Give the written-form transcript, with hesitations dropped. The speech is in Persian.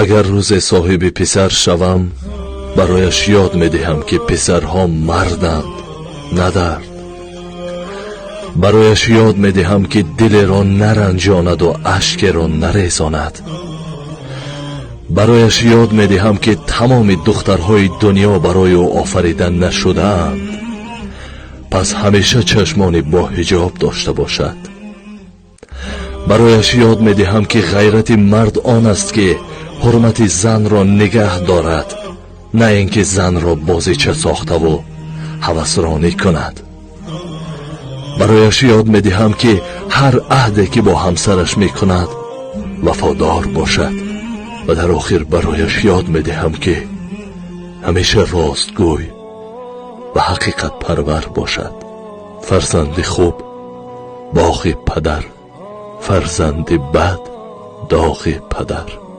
اگر روز صاحب پسر شوم، برایش یاد میدهم که پسرها مردند نه درد. برایش یاد میدهم که دل را نرنجاند و اشک را نریزاند. برایش یاد میدهم که تمام دخترهای دنیا برای او آفریده نشده‌اند، پس همیشه چشمان با حجاب داشته باشد. برایش یاد میدهم که غیرت مرد آن است که حرمت زن را نگه دارد، نه اینکه زن را بازیچه ساخته و هوسرانی کند. برایش یاد میدهم که هر عهدی که با همسرش میکند وفادار باشد و در آخر برایش یاد میدهم که همیشه راستگوی و حقیقت پرور باشد. فرزند خوب باغ پدر، فرزند بد داغ پدر.